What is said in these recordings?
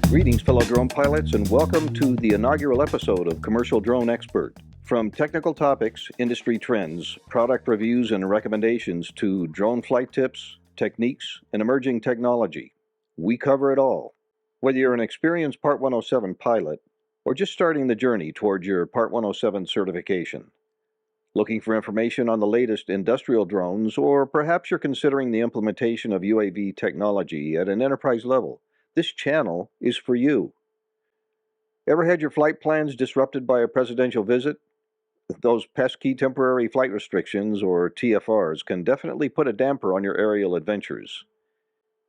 Greetings, fellow drone pilots, and welcome to the inaugural episode of Commercial Drone Expert. From technical topics, industry trends, product reviews and recommendations to drone flight tips, techniques, and emerging technology, we cover it all. Whether you're an experienced Part 107 pilot or just starting the journey towards your Part 107 certification, looking for information on the latest industrial drones, or perhaps you're considering the implementation of UAV technology at an enterprise level, this channel is for you. Ever had your flight plans disrupted by a presidential visit? Those pesky temporary flight restrictions, or TFRs, can definitely put a damper on your aerial adventures.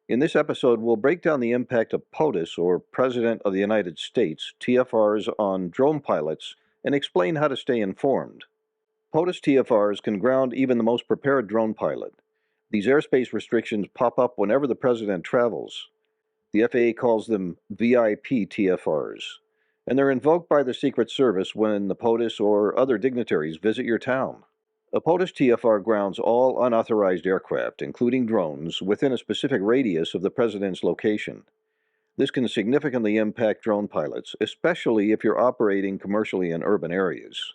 In this episode, we'll break down the impact of POTUS, or President of the United States, TFRs on drone pilots, and explain how to stay informed. POTUS TFRs can ground even the most prepared drone pilot. These airspace restrictions pop up whenever the president travels. The FAA calls them VIP TFRs, and they're invoked by the Secret Service when the POTUS or other dignitaries visit your town. A POTUS TFR grounds all unauthorized aircraft, including drones, within a specific radius of the president's location. This can significantly impact drone pilots, especially if you're operating commercially in urban areas.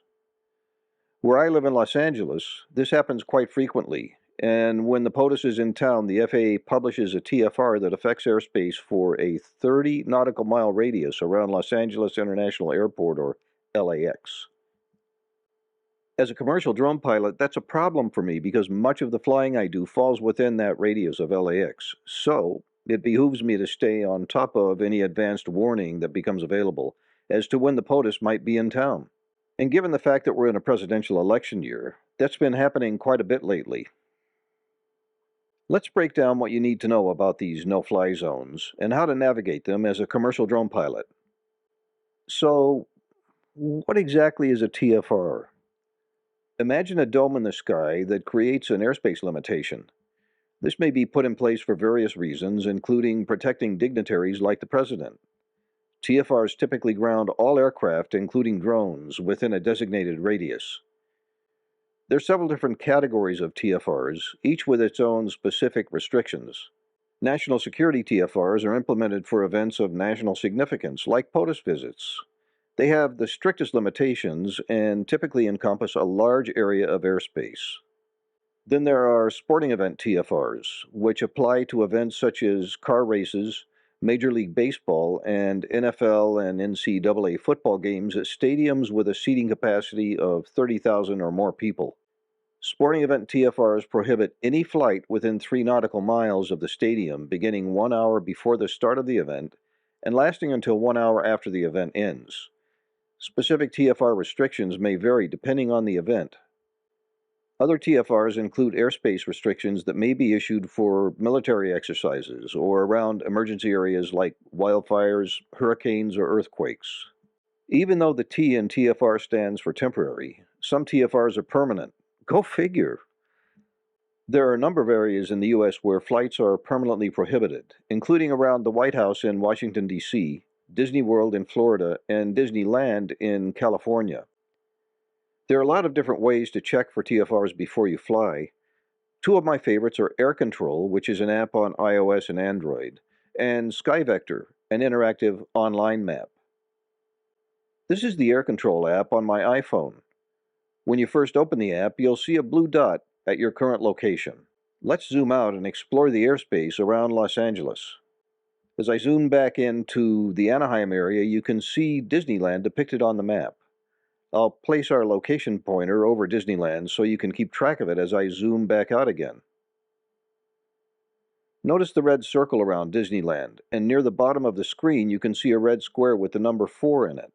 Where I live in Los Angeles, this happens quite frequently. And when the POTUS is in town, the FAA publishes a TFR that affects airspace for a 30 nautical mile radius around Los Angeles International Airport, or LAX. As a commercial drone pilot, that's a problem for me because much of the flying I do falls within that radius of LAX. So it behooves me to stay on top of any advanced warning that becomes available as to when the POTUS might be in town. And given the fact that we're in a presidential election year, that's been happening quite a bit lately. Let's break down what you need to know about these no-fly zones and how to navigate them as a commercial drone pilot. So, what exactly is a TFR? Imagine a dome in the sky that creates an airspace limitation. This may be put in place for various reasons, including protecting dignitaries like the president. TFRs typically ground all aircraft, including drones, within a designated radius. There are several different categories of TFRs, each with its own specific restrictions. National security TFRs are implemented for events of national significance, like POTUS visits. They have the strictest limitations and typically encompass a large area of airspace. Then there are sporting event TFRs, which apply to events such as car races, Major League Baseball, and NFL and NCAA football games at stadiums with a seating capacity of 30,000 or more people. Sporting event TFRs prohibit any flight within 3 nautical miles of the stadium beginning 1 hour before the start of the event and lasting until 1 hour after the event ends. Specific TFR restrictions may vary depending on the event. Other TFRs include airspace restrictions that may be issued for military exercises or around emergency areas like wildfires, hurricanes, or earthquakes. Even though the T in TFR stands for temporary, some TFRs are permanent. Go figure. There are a number of areas in the U.S. where flights are permanently prohibited, including around the White House in Washington, D.C., Disney World in Florida, and Disneyland in California. There are a lot of different ways to check for TFRs before you fly. Two of my favorites are Air Control, which is an app on iOS and Android, and SkyVector, an interactive online map. This is the Air Control app on my iPhone. When you first open the app, you'll see a blue dot at your current location. Let's zoom out and explore the airspace around Los Angeles. As I zoom back into the Anaheim area, you can see Disneyland depicted on the map. I'll place our location pointer over Disneyland so you can keep track of it as I zoom back out again. Notice the red circle around Disneyland, and near the bottom of the screen you can see a red square with the number 4 in it.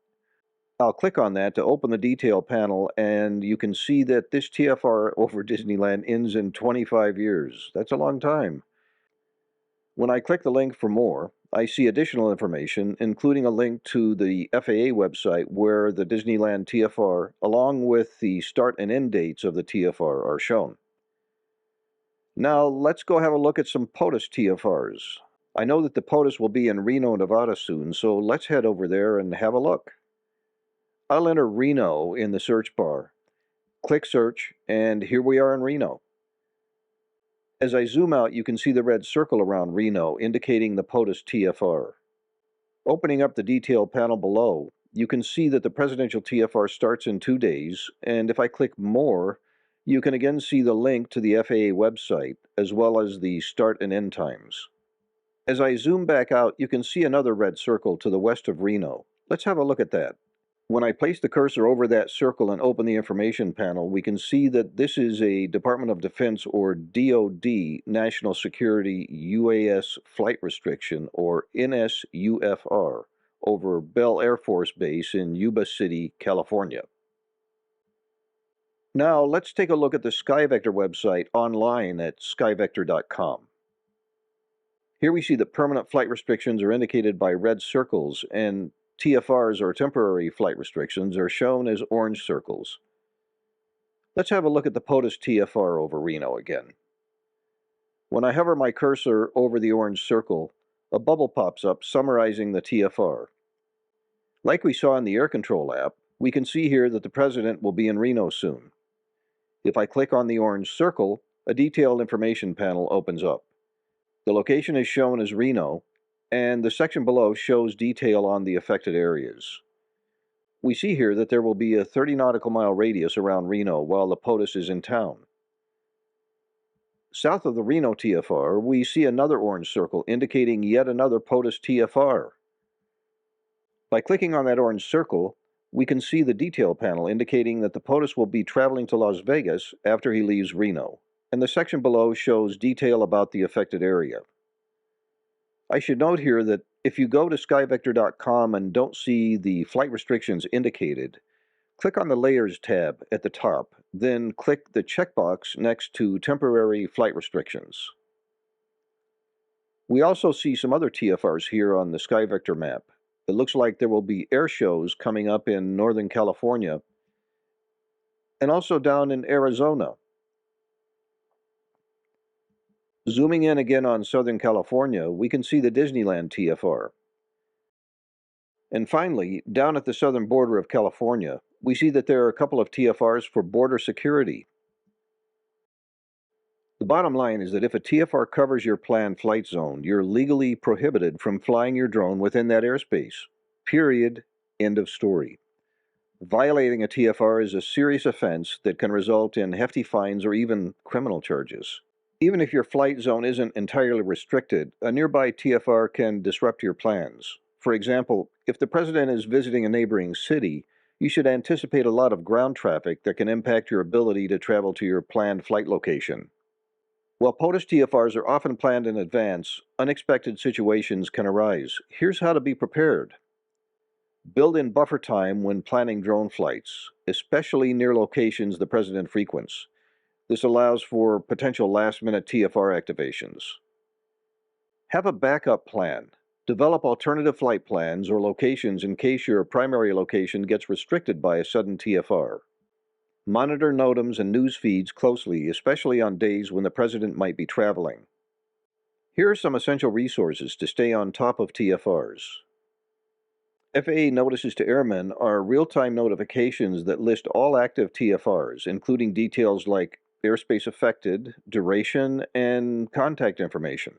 I'll click on that to open the detail panel, and you can see that this TFR over Disneyland ends in 25 years. That's a long time. When I click the link for more, I see additional information, including a link to the FAA website where the Disneyland TFR, along with the start and end dates of the TFR, are shown. Now, let's go have a look at some POTUS TFRs. I know that the POTUS will be in Reno, Nevada soon, so let's head over there and have a look. I'll enter Reno in the search bar. Click Search, and here we are in Reno. As I zoom out, you can see the red circle around Reno, indicating the POTUS TFR. Opening up the detail panel below, you can see that the presidential TFR starts in 2 days, and if I click More, you can again see the link to the FAA website, as well as the start and end times. As I zoom back out, you can see another red circle to the west of Reno. Let's have a look at that. When I place the cursor over that circle and open the information panel, we can see that this is a Department of Defense or DoD National Security UAS Flight Restriction or NSUFR over Bell Air Force Base in Yuba City, California. Now let's take a look at the SkyVector website online at skyvector.com. Here we see that permanent flight restrictions are indicated by red circles, and TFRs, or temporary flight restrictions, are shown as orange circles. Let's have a look at the POTUS TFR over Reno again. When I hover my cursor over the orange circle, a bubble pops up summarizing the TFR. Like we saw in the air control app, we can see here that the President will be in Reno soon. If I click on the orange circle, a detailed information panel opens up. The location is shown as Reno, and the section below shows detail on the affected areas. We see here that there will be a 30 nautical mile radius around Reno while the POTUS is in town. South of the Reno TFR, we see another orange circle indicating yet another POTUS TFR. By clicking on that orange circle, we can see the detail panel indicating that the POTUS will be traveling to Las Vegas after he leaves Reno, and the section below shows detail about the affected area. I should note here that if you go to skyvector.com and don't see the flight restrictions indicated, click on the Layers tab at the top, then click the checkbox next to Temporary Flight Restrictions. We also see some other TFRs here on the SkyVector map. It looks like there will be air shows coming up in Northern California and also down in Arizona. Zooming in again on Southern California, we can see the Disneyland TFR. And finally, down at the southern border of California, we see that there are a couple of TFRs for border security. The bottom line is that if a TFR covers your planned flight zone, you're legally prohibited from flying your drone within that airspace. Period. End of story. Violating a TFR is a serious offense that can result in hefty fines or even criminal charges. Even if your flight zone isn't entirely restricted, a nearby TFR can disrupt your plans. For example, if the President is visiting a neighboring city, you should anticipate a lot of ground traffic that can impact your ability to travel to your planned flight location. While POTUS TFRs are often planned in advance, unexpected situations can arise. Here's how to be prepared. Build in buffer time when planning drone flights, especially near locations the President frequents. This allows for potential last-minute TFR activations. Have a backup plan. Develop alternative flight plans or locations in case your primary location gets restricted by a sudden TFR. Monitor NOTAMs and news feeds closely, especially on days when the President might be traveling. Here are some essential resources to stay on top of TFRs. FAA notices to airmen are real-time notifications that list all active TFRs, including details like airspace affected, duration, and contact information.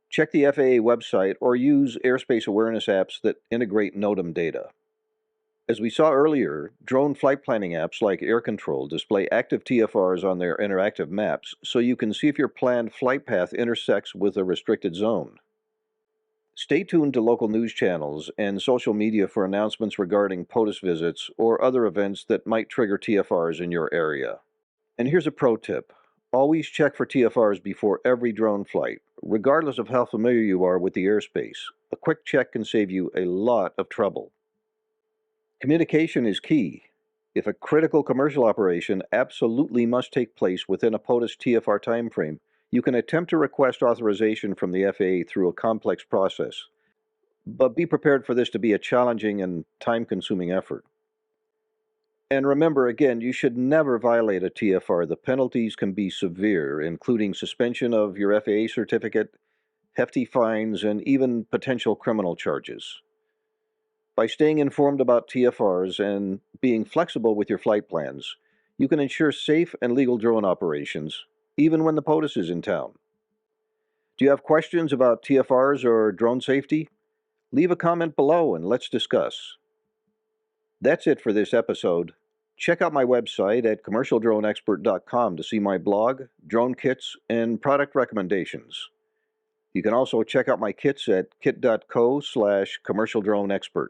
Check the FAA website or use airspace awareness apps that integrate NOTAM data. As we saw earlier, drone flight planning apps like Air Control display active TFRs on their interactive maps so you can see if your planned flight path intersects with a restricted zone. Stay tuned to local news channels and social media for announcements regarding POTUS visits or other events that might trigger TFRs in your area. And here's a pro tip. Always check for TFRs before every drone flight, regardless of how familiar you are with the airspace. A quick check can save you a lot of trouble. Communication is key. If a critical commercial operation absolutely must take place within a POTUS TFR timeframe, you can attempt to request authorization from the FAA through a complex process. But be prepared for this to be a challenging and time-consuming effort. And remember, again, you should never violate a TFR. The penalties can be severe, including suspension of your FAA certificate, hefty fines, and even potential criminal charges. By staying informed about TFRs and being flexible with your flight plans, you can ensure safe and legal drone operations, even when the POTUS is in town. Do you have questions about TFRs or drone safety? Leave a comment below and let's discuss. That's it for this episode. Check out my website at commercialdroneexpert.com to see my blog, drone kits, and product recommendations. You can also check out my kits at kit.co/commercialdroneexpert.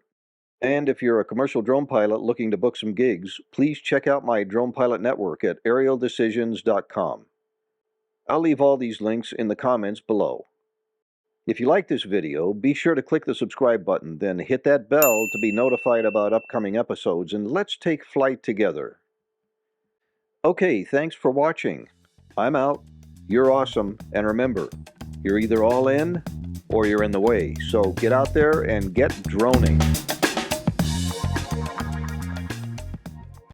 And if you're a commercial drone pilot looking to book some gigs, please check out my drone pilot network at aerialdecisions.com. I'll leave all these links in the comments below. If you like this video, be sure to click the subscribe button, then hit that bell to be notified about upcoming episodes, and let's take flight together. Okay, thanks for watching. I'm out. You're awesome, and remember, you're either all in or you're in the way. So get out there and get droning.